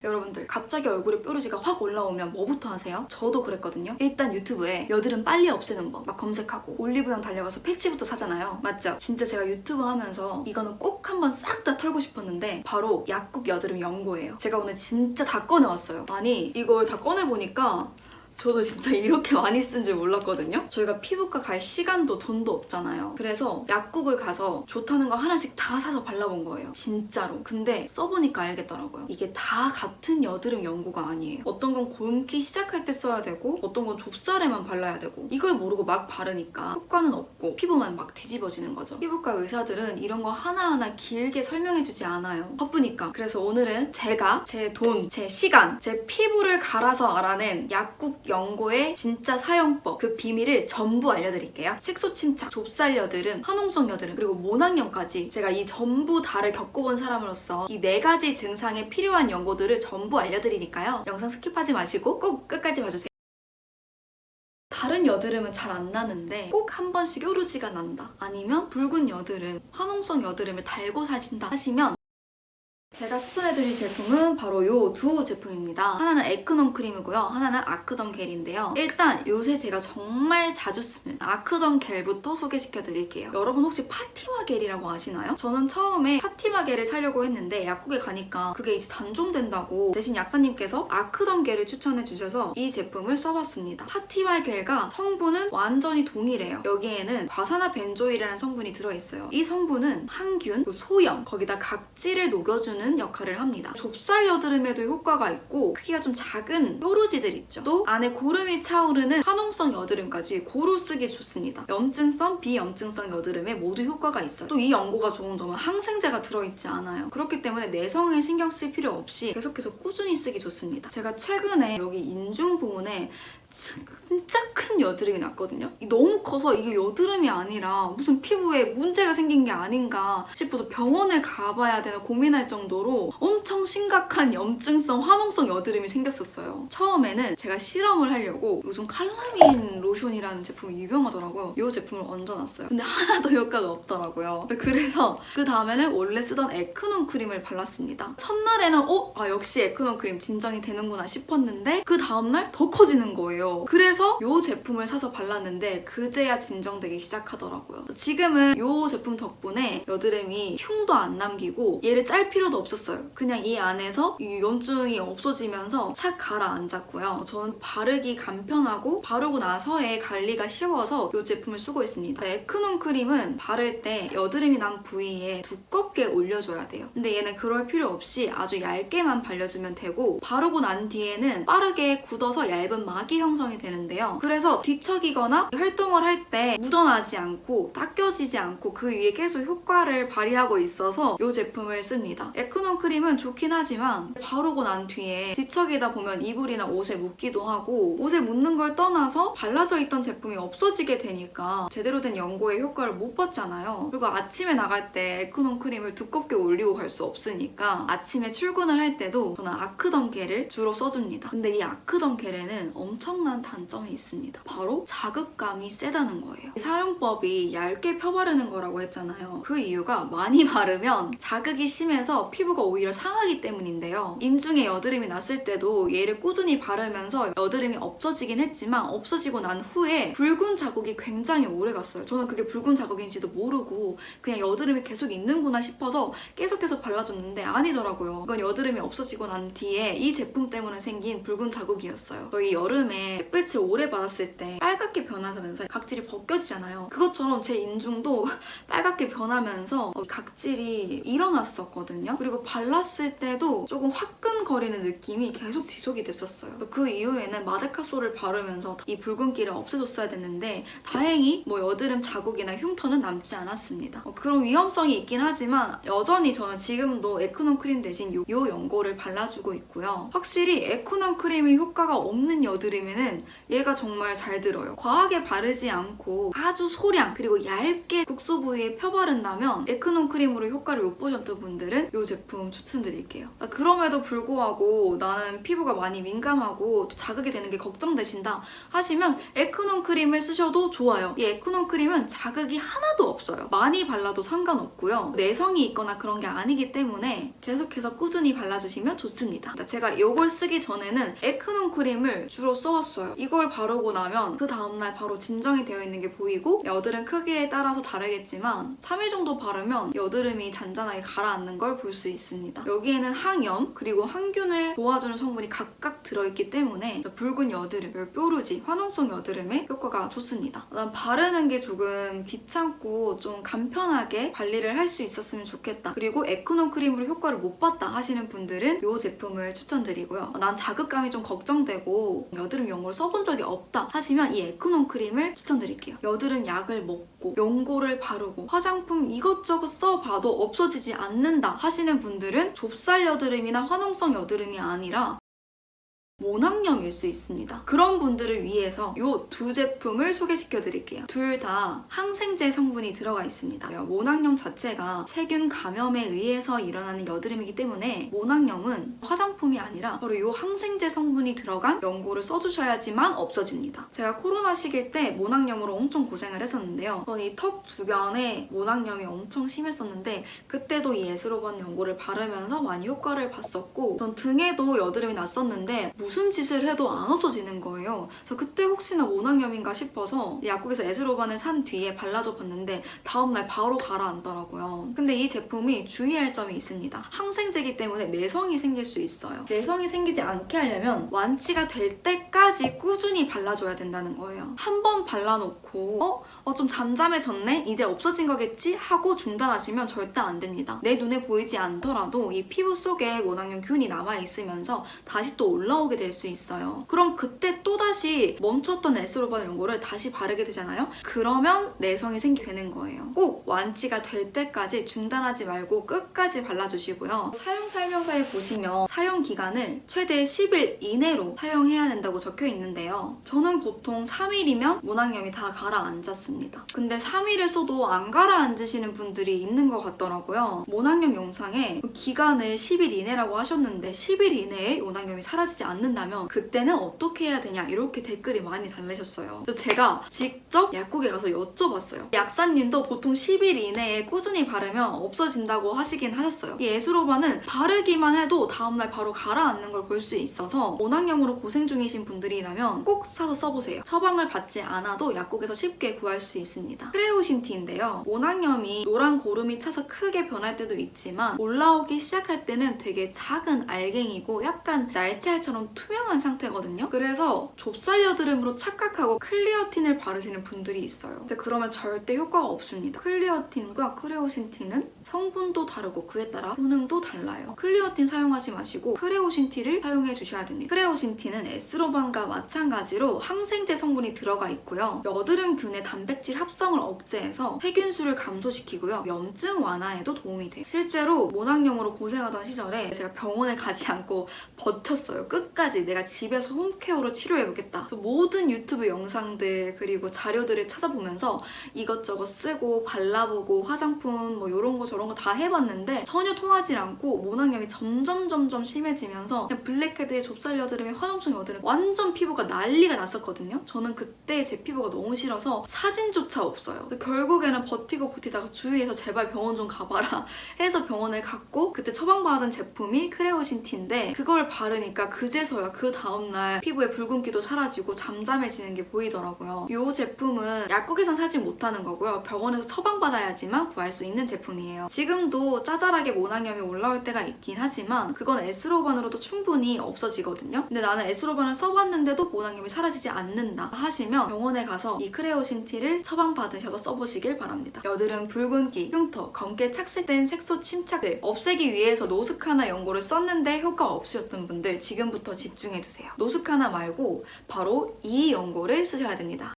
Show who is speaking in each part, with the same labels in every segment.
Speaker 1: 여러분들 갑자기 얼굴에 뾰루지가 확 올라오면 뭐부터 하세요? 저도 그랬거든요. 일단 유튜브에 여드름 빨리 없애는 법 막 검색하고 올리브영 달려가서 패치부터 사잖아요. 맞죠? 진짜 제가 유튜브 하면서 이거는 꼭 한번 싹 다 털고 싶었는데 바로 약국 여드름 연고예요. 제가 오늘 진짜 다 꺼내왔어요. 아니 이걸 다 꺼내보니까 저도 진짜 이렇게 많이 쓴 줄 몰랐거든요. 저희가 피부과 갈 시간도 돈도 없잖아요. 그래서 약국을 가서 좋다는 거 하나씩 다 사서 발라본 거예요. 진짜로. 근데 써보니까 알겠더라고요. 이게 다 같은 여드름 연고가 아니에요. 어떤 건 곪기 시작할 때 써야 되고 어떤 건 좁쌀에만 발라야 되고 이걸 모르고 막 바르니까 효과는 없고 피부만 막 뒤집어지는 거죠. 피부과 의사들은 이런 거 하나하나 길게 설명해주지 않아요. 바쁘니까. 그래서 오늘은 제가 제 돈, 제 시간, 제 피부를 갈아서 알아낸 약국 연고의 진짜 사용법, 그 비밀을 전부 알려드릴게요. 색소 침착, 좁쌀 여드름, 화농성 여드름, 그리고 모낭염까지 제가 이 전부 다를 겪어본 사람으로서 이 4가지 증상에 필요한 연고들을 전부 알려드리니까요. 영상 스킵하지 마시고 꼭 끝까지 봐주세요. 다른 여드름은 잘 안 나는데 꼭 한 번씩 뾰루지가 난다. 아니면 붉은 여드름, 화농성 여드름을 달고 사신다 하시면 제가 추천해드릴 제품은 바로 이 두 제품입니다. 하나는 에크논 크림이고요. 하나는 아크덤 겔인데요. 일단 요새 제가 정말 자주 쓰는 아크덤 겔부터 소개시켜드릴게요. 여러분 혹시 파티마 겔이라고 아시나요? 저는 처음에 파티마 겔을 사려고 했는데 약국에 가니까 그게 이제 단종된다고 대신 약사님께서 아크덤 겔을 추천해주셔서 이 제품을 써봤습니다. 파티마 겔과 성분은 완전히 동일해요. 여기에는 과산화 벤조일이라는 성분이 들어있어요. 이 성분은 항균, 소염, 거기다 각질을 녹여주는 역할을 합니다. 좁쌀 여드름에도 효과가 있고 크기가 좀 작은 뾰루지들 있죠. 또 안에 고름이 차오르는 화농성 여드름까지 고루 쓰기 좋습니다. 염증성, 비염증성 여드름에 모두 효과가 있어요. 또 이 연고가 좋은 점은 항생제가 들어있지 않아요. 그렇기 때문에 내성에 신경 쓸 필요 없이 계속해서 꾸준히 쓰기 좋습니다. 제가 최근에 여기 인중 부분에 진짜 큰 여드름이 났거든요. 너무 커서 이게 여드름이 아니라 무슨 피부에 문제가 생긴 게 아닌가 싶어서 병원을 가봐야 되나 고민할 정도로 엄청 심각한 염증성 화농성 여드름이 생겼었어요. 처음에는 제가 실험을 하려고 요즘 칼라민 로션이라는 제품이 유명하더라고요. 이 제품을 얹어놨어요. 근데 하나도 효과가 없더라고요. 그래서 그 다음에는 원래 쓰던 에크논 크림을 발랐습니다. 첫날에는 역시 에크논 크림 진정이 되는구나 싶었는데 그 다음날 더 커지는 거예요. 그래서 이 제품을 사서 발랐는데 그제야 진정되기 시작하더라고요. 지금은 이 제품 덕분에 여드름이 흉도 안 남기고 얘를 짤 필요도 없었어요. 그냥 이 안에서 이 염증이 없어지면서 착 가라앉았고요. 저는 바르기 간편하고 바르고 나서의 관리가 쉬워서 이 제품을 쓰고 있습니다. 에크논 크림은 바를 때 여드름이 난 부위에 두껍게 올려줘야 돼요. 근데 얘는 그럴 필요 없이 아주 얇게만 발려주면 되고 바르고 난 뒤에는 빠르게 굳어서 얇은 막이 형성이 되는데요. 그래서 뒤척이거나 활동을 할 때 묻어나지 않고 닦여지지 않고 그 위에 계속 효과를 발휘하고 있어서 이 제품을 씁니다. 에크논 크림은 좋긴 하지만 바르고 난 뒤에 뒤척이다 보면 이불이나 옷에 묻기도 하고 옷에 묻는 걸 떠나서 발라져 있던 제품이 없어지게 되니까 제대로 된 연고의 효과를 못 받잖아요. 그리고 아침에 나갈 때 에크논 크림을 두껍게 올리고 갈 수 없으니까 아침에 출근을 할 때도 저는 아크덤 겔을 주로 써줍니다. 근데 이 아크덤 겔에는 엄청난 단점이 있습니다. 바로 자극감이 세다는 거예요. 사용법이 얇게 펴바르는 거라고 했잖아요. 그 이유가 많이 바르면 자극이 심해서 피부가 오히려 상하기 때문인데요. 인중에 여드름이 났을 때도 얘를 꾸준히 바르면서 여드름이 없어지긴 했지만 없어지고 난 후에 붉은 자국이 굉장히 오래 갔어요. 저는 그게 붉은 자국인지도 모르고 그냥 여드름이 계속 있는구나 싶어서 계속해서 발라줬는데 아니더라고요. 이건 여드름이 없어지고 난 뒤에 이 제품 때문에 생긴 붉은 자국이었어요. 저희 여름에 햇빛을 오래 받았을 때 빨갛게 변하면서 각질이 벗겨지잖아요. 그것처럼 제 인중도 빨갛게 변하면서 각질이 일어났었거든요. 그리고 발랐을 때도 조금 화끈거리는 느낌이 계속 지속이 됐었어요. 그 이후에는 마데카솔을 바르면서 이 붉은기를 없애줬어야 됐는데 다행히 여드름 자국이나 흉터는 남지 않았습니다. 그런 위험성이 있긴 하지만 여전히 저는 지금도 에크논 크림 대신 요 연고를 발라주고 있고요. 확실히 에크논 크림이 효과가 없는 여드름에는 얘가 정말 잘 들어요. 과하게 바르지 않고 아주 소량 그리고 얇게 국소 부위에 펴바른다면 에크논 크림으로 효과를 못 보셨던 분들은 이 제품 추천드릴게요. 그럼에도 불구하고 공부하고 나는 피부가 많이 민감하고 또 자극이 되는 게 걱정되신다 하시면 에크논 크림을 쓰셔도 좋아요. 이 에크논 크림은 자극이 하나도 없어요. 많이 발라도 상관없고요. 내성이 있거나 그런 게 아니기 때문에 계속해서 꾸준히 발라주시면 좋습니다. 제가 이걸 쓰기 전에는 에크논 크림을 주로 써왔어요. 이걸 바르고 나면 그 다음날 바로 진정이 되어 있는 게 보이고 여드름 크기에 따라서 다르겠지만 3일 정도 바르면 여드름이 잔잔하게 가라앉는 걸 볼 수 있습니다. 여기에는 항염 그리고 항균을 도와주는 성분이 각각 들어있기 때문에 붉은 여드름, 뾰루지, 화농성 여드름에 효과가 좋습니다. 난 바르는 게 조금 귀찮고 좀 간편하게 관리를 할 수 있었으면 좋겠다. 그리고 에크논 크림으로 효과를 못 봤다 하시는 분들은 이 제품을 추천드리고요. 난 자극감이 좀 걱정되고 여드름 연고를 써본 적이 없다 하시면 이 에크논 크림을 추천드릴게요. 여드름 약을 먹고 연고를 바르고 화장품 이것저것 써봐도 없어지지 않는다 하시는 분들은 좁쌀 여드름이나 화농성 여드름이 아니라 모낭염일 수 있습니다. 그런 분들을 위해서 이 두 제품을 소개시켜 드릴게요. 둘 다 항생제 성분이 들어가 있습니다. 모낭염 자체가 세균 감염에 의해서 일어나는 여드름이기 때문에 모낭염은 화장품이 아니라 바로 이 항생제 성분이 들어간 연고를 써주셔야지만 없어집니다. 제가 코로나 시기 때 모낭염으로 엄청 고생을 했었는데요. 이 턱 주변에 모낭염이 엄청 심했었는데 그때도 이 에스로반 연고를 바르면서 많이 효과를 봤었고 전 등에도 여드름이 났었는데 무슨 짓을 해도 안 없어지는 거예요. 그래서 그때 혹시나 모낭염인가 싶어서 약국에서 에스로반을 산 뒤에 발라줘 봤는데 다음날 바로 가라앉더라고요. 근데 이 제품이 주의할 점이 있습니다. 항생제이기 때문에 내성이 생길 수 있어요. 내성이 생기지 않게 하려면 완치가 될 때까지 꾸준히 발라줘야 된다는 거예요. 한 번 발라놓고 좀 잠잠해졌네? 이제 없어진 거겠지? 하고 중단하시면 절대 안 됩니다. 내 눈에 보이지 않더라도 이 피부 속에 모낭염 균이 남아있으면서 다시 또 올라오게 될 수 있어요. 그럼 그때 또다시 멈췄던 에스로반 연고를 다시 바르게 되잖아요? 그러면 내성이 생기게 되는 거예요. 꼭 완치가 될 때까지 중단하지 말고 끝까지 발라주시고요. 사용 설명서에 보시면 사용 기간을 최대 10일 이내로 사용해야 된다고 적혀 있는데요. 저는 보통 3일이면 모낭염이 다 가라앉았습니다. 근데 3일을 써도 안 가라앉으시는 분들이 있는 것 같더라고요. 모낭염 영상에 기간을 10일 이내라고 하셨는데 10일 이내에 모낭염이 사라지지 않는다면 그때는 어떻게 해야 되냐 이렇게 댓글이 많이 달리셨어요. 그래서 제가 직접 약국에 가서 여쭤봤어요. 약사님도 보통 10일 이내에 꾸준히 바르면 없어진다고 하시긴 하셨어요. 이 에스로반은 바르기만 해도 다음날 바로 가라앉는 걸 볼 수 있어서 모낭염으로 고생 중이신 분들이라면 꼭 사서 써보세요. 처방을 받지 않아도 약국에서 쉽게 구할 수 있습니다. 크레오신티인데요. 모낭염이 노란 고름이 차서 크게 변할 때도 있지만 올라오기 시작할 때는 되게 작은 알갱이고 약간 날치알처럼 투명한 상태거든요. 그래서 좁쌀 여드름으로 착각하고 클리어틴을 바르시는 분들이 있어요. 근데 그러면 절대 효과가 없습니다. 클리어틴과 크레오신티는 성분도 다르고 그에 따라 효능도 달라요. 클리어틴 사용하지 마시고 크레오신티를 사용해 주셔야 됩니다. 크레오신티는 에스로반과 마찬가지로 항생제 성분이 들어가 있고요. 여드름균의 단백질 합성을 억제해서 세균수를 감소시키고요. 염증 완화에도 도움이 돼요. 실제로 모낭염으로 고생하던 시절에 제가 병원에 가지 않고 버텼어요. 끝까지 내가 집에서 홈케어로 치료해보겠다. 모든 유튜브 영상들 그리고 자료들을 찾아보면서 이것저것 쓰고 발라보고 화장품 뭐 이런 거 저런 거 다 해봤는데 전혀 통하지 않고 모낭염이 점점 심해지면서 그냥 블랙헤드에 좁쌀 여드름에 화농성 여드름 완전 피부가 난리가 났었거든요. 저는 그때 제 피부가 너무 싫어서 사진조차 없어요. 결국에는 버티다가 주위에서 제발 병원 좀 가봐라 해서 병원을 갔고 그때 처방받은 제품이 크레오신티인데 그걸 바르니까 그제서야 그 다음날 피부에 붉은기도 사라지고 잠잠해지는 게 보이더라고요. 이 제품은 약국에선 사지 못하는 거고요. 병원에서 처방받아야지만 구할 수 있는 제품이에요. 지금도 짜잘하게 모낭염이 올라올 때가 있긴 하지만 그건 에스로반으로도 충분히 없어지거든요. 근데 나는 에스로반을 써봤는데도 모낭염이 사라지지 않는다 하시면 병원에 가서 이 크레오신티를 처방받으셔서 써보시길 바랍니다. 여드름, 붉은기, 흉터, 검게 착색된 색소 침착들 없애기 위해서 노스카나 연고를 썼는데 효과 없으셨던 분들 지금부터 집중해주세요. 노스카나 말고 바로 이 연고를 쓰셔야 됩니다.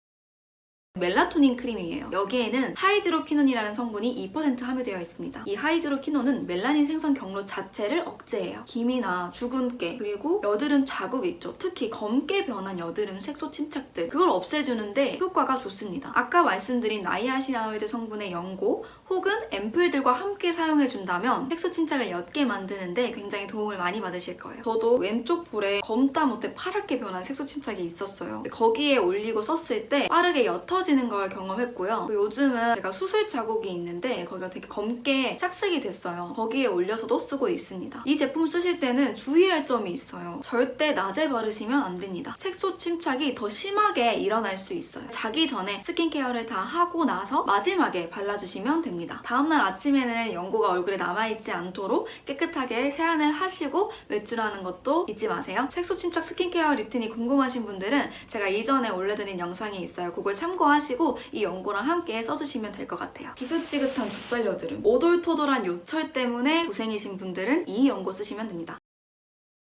Speaker 1: 멜라토닌 크림이에요. 여기에는 하이드로퀴논이라는 성분이 2% 함유되어 있습니다. 이 하이드로퀴논은 멜라닌 생성 경로 자체를 억제해요. 기미나 주근깨, 그리고 여드름 자국 있죠. 특히 검게 변한 여드름 색소 침착들, 그걸 없애주는데 효과가 좋습니다. 아까 말씀드린 나이아신아마이드 성분의 연고 혹은 앰플들과 함께 사용해준다면 색소 침착을 옅게 만드는데 굉장히 도움을 많이 받으실 거예요. 저도 왼쪽 볼에 검다 못해 파랗게 변한 색소 침착이 있었어요. 거기에 올리고 썼을 때 빠르게 옅어지는 걸 경험했고요. 요즘은 제가 수술 자국이 있는데 거기가 되게 검게 착색이 됐어요. 거기에 올려서도 쓰고 있습니다. 이 제품 쓰실 때는 주의할 점이 있어요. 절대 낮에 바르시면 안 됩니다. 색소 침착이 더 심하게 일어날 수 있어요. 자기 전에 스킨케어를 다 하고 나서 마지막에 발라주시면 됩니다. 다음날 아침에는 연고가 얼굴에 남아있지 않도록 깨끗하게 세안을 하시고 외출하는 것도 잊지 마세요. 색소 침착 스킨케어 리튼이 궁금하신 분들은 제가 이전에 올려드린 영상이 있어요. 그걸 참고하시고 이 연고랑 함께 써주시면 될 것 같아요. 지긋지긋한 좁쌀 여드름, 오돌토돌한 요철 때문에 고생이신 분들은 이 연고 쓰시면 됩니다.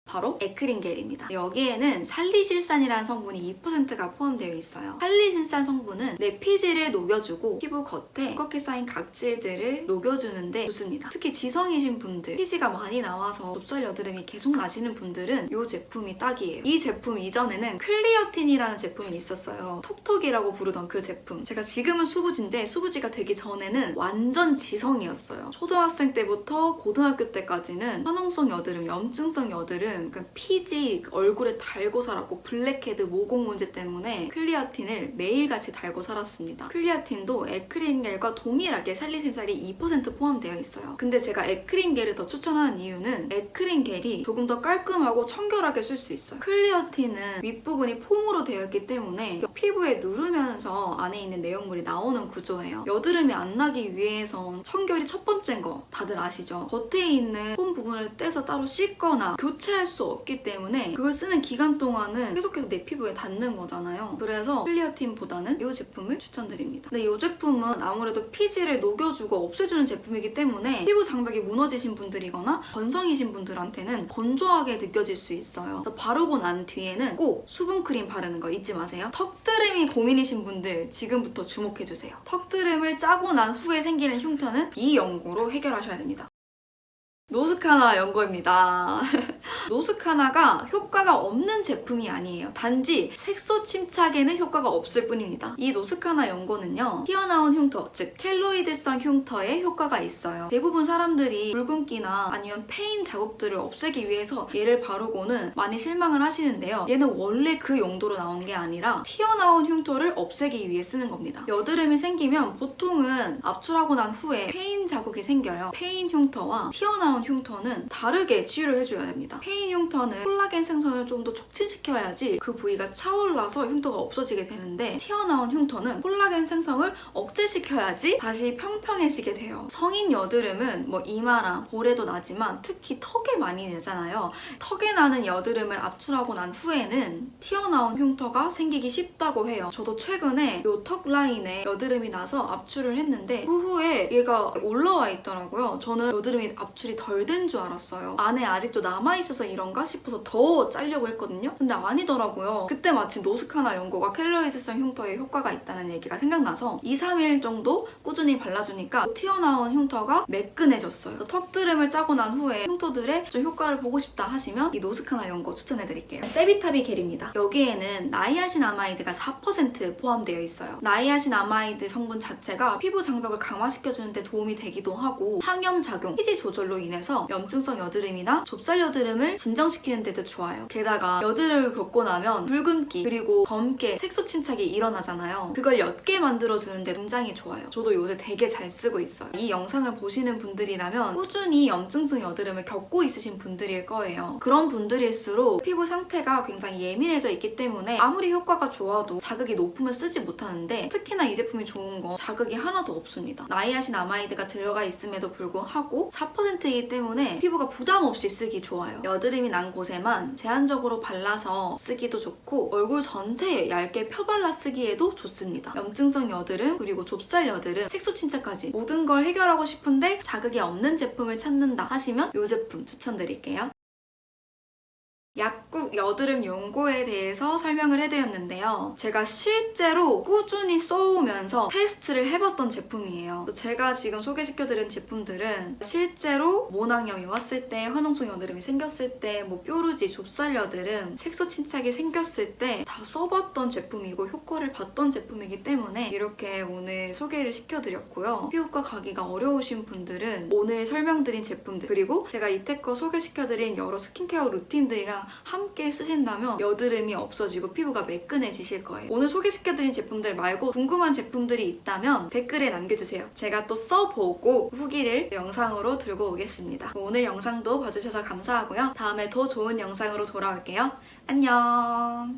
Speaker 1: 바로 에크린겔입니다. 여기에는 살리실산이라는 성분이 2%가 포함되어 있어요. 살리실산 성분은 내 피지를 녹여주고 피부 겉에 두껍게 쌓인 각질들을 녹여주는데 좋습니다. 특히 지성이신 분들, 피지가 많이 나와서 좁쌀 여드름이 계속 나시는 분들은 이 제품이 딱이에요. 이 제품 이전에는 클리어틴이라는 제품이 있었어요. 톡톡이라고 부르던 그 제품. 제가 지금은 수부지인데 수부지가 되기 전에는 완전 지성이었어요. 초등학생 때부터 고등학교 때까지는 화농성 여드름, 염증성 여드름, 그러니까 피지 얼굴에 달고 살았고 블랙헤드 모공 문제 때문에 클리어틴을 매일같이 달고 살았습니다. 클리어틴도 에크린겔과 동일하게 살리실산이 2% 포함되어 있어요. 근데 제가 에크린겔을 더 추천하는 이유는 에크린겔이 조금 더 깔끔하고 청결하게 쓸 수 있어요. 클리어틴은 윗부분이 폼으로 되어 있기 때문에 피부에 누르면서 안에 있는 내용물이 나오는 구조예요. 여드름이 안 나기 위해선 청결이 첫 번째인 거 다들 아시죠? 겉에 있는 폼 부분을 떼서 따로 씻거나 교체할 수 없기 때문에 그걸 쓰는 기간 동안은 계속해서 내 피부에 닿는 거잖아요. 그래서 클리어틴보다는 이 제품을 추천드립니다. 근데 이 제품은 아무래도 피지를 녹여주고 없애주는 제품이기 때문에 피부 장벽이 무너지신 분들이거나 건성이신 분들한테는 건조하게 느껴질 수 있어요. 바르고 난 뒤에는 꼭 수분크림 바르는 거 잊지 마세요. 턱드름이 고민이신 분들 지금부터 주목해주세요. 턱드름을 짜고 난 후에 생기는 흉터는 이 연고로 해결하셔야 됩니다. 노스카나 연고입니다. 노스카나가 효과가 없는 제품이 아니에요. 단지 색소 침착에는 효과가 없을 뿐입니다. 이 노스카나 연고는요, 튀어나온 흉터, 즉 켈로이드성 흉터에 효과가 있어요. 대부분 사람들이 붉은기나 아니면 패인 자국들을 없애기 위해서 얘를 바르고는 많이 실망을 하시는데요. 얘는 원래 그 용도로 나온 게 아니라 튀어나온 흉터를 없애기 위해 쓰는 겁니다. 여드름이 생기면 보통은 압출하고 난 후에 패인 자국이 생겨요. 패인 흉터와 튀어나온 흉터는 다르게 치유를 해줘야 됩니다. 패인 흉터는 콜라겐 생성을 좀 더 촉진시켜야지 그 부위가 차올라서 흉터가 없어지게 되는데, 튀어나온 흉터는 콜라겐 생성을 억제시켜야지 다시 평평해지게 돼요. 성인 여드름은 뭐 이마나 볼에도 나지만 특히 턱에 많이 나잖아요. 턱에 나는 여드름을 압출하고 난 후에는 튀어나온 흉터가 생기기 쉽다고 해요. 저도 최근에 이 턱 라인에 여드름이 나서 압출을 했는데 그 후에 얘가 올라와 있더라고요. 저는 여드름이 압출이 덜 된 줄 알았어요. 안에 아직도 남아있어서 이런가 싶어서 더 짜려고 했거든요. 근데 아니더라고요. 그때 마침 노스카나 연고가 켈로이드성 흉터에 효과가 있다는 얘기가 생각나서 2-3일 정도 꾸준히 발라주니까 튀어나온 흉터가 매끈해졌어요. 턱드름을 짜고 난 후에 흉터들의 좀 효과를 보고 싶다 하시면 이 노스카나 연고 추천해드릴게요. 세비타비 겔입니다. 여기에는 나이아신아마이드가 4% 포함되어 있어요. 나이아신아마이드 성분 자체가 피부 장벽을 강화시켜주는 데 도움이 되기도 하고 항염 작용, 피지 조절로 인해서 염증성 여드름이나 좁쌀 여드름을 진정시키는 데도 좋아요. 게다가 여드름을 겪고 나면 붉은기 그리고 검게 색소 침착이 일어나잖아요. 그걸 옅게 만들어주는데 굉장히 좋아요. 저도 요새 되게 잘 쓰고 있어요. 이 영상을 보시는 분들이라면 꾸준히 염증성 여드름을 겪고 있으신 분들일 거예요. 그런 분들일수록 피부 상태가 굉장히 예민해져 있기 때문에 아무리 효과가 좋아도 자극이 높으면 쓰지 못하는데, 특히나 이 제품이 좋은 건 자극이 하나도 없습니다. 나이아신아마이드가 들어가 있음에도 불구하고 4%이기 때문에 피부가 부담 없이 쓰기 좋아요. 여드름이 난 곳에만 제한적으로 발라서 쓰기도 좋고 얼굴 전체에 얇게 펴발라 쓰기에도 좋습니다. 염증성 여드름 그리고 좁쌀 여드름, 색소 침착까지 모든 걸 해결하고 싶은데 자극이 없는 제품을 찾는다 하시면 이 제품 추천드릴게요. 약국 쭉 여드름 연고에 대해서 설명을 해드렸는데요. 제가 실제로 꾸준히 써오면서 테스트를 해봤던 제품이에요. 제가 지금 소개시켜드린 제품들은 실제로 모낭염이 왔을 때, 화농성 여드름이 생겼을 때, 뭐 뾰루지, 좁쌀 여드름, 색소 침착이 생겼을 때 다 써봤던 제품이고 효과를 봤던 제품이기 때문에 이렇게 오늘 소개를 시켜드렸고요. 피부과 가기가 어려우신 분들은 오늘 설명드린 제품들 그리고 제가 이때껏 소개시켜드린 여러 스킨케어 루틴들이랑 함께 쓰신다면 여드름이 없어지고 피부가 매끈해지실 거예요. 오늘 소개시켜드린 제품들 말고 궁금한 제품들이 있다면 댓글에 남겨주세요. 제가 또 써보고 후기를 영상으로 들고 오겠습니다. 오늘 영상도 봐주셔서 감사하고요. 다음에 더 좋은 영상으로 돌아올게요. 안녕.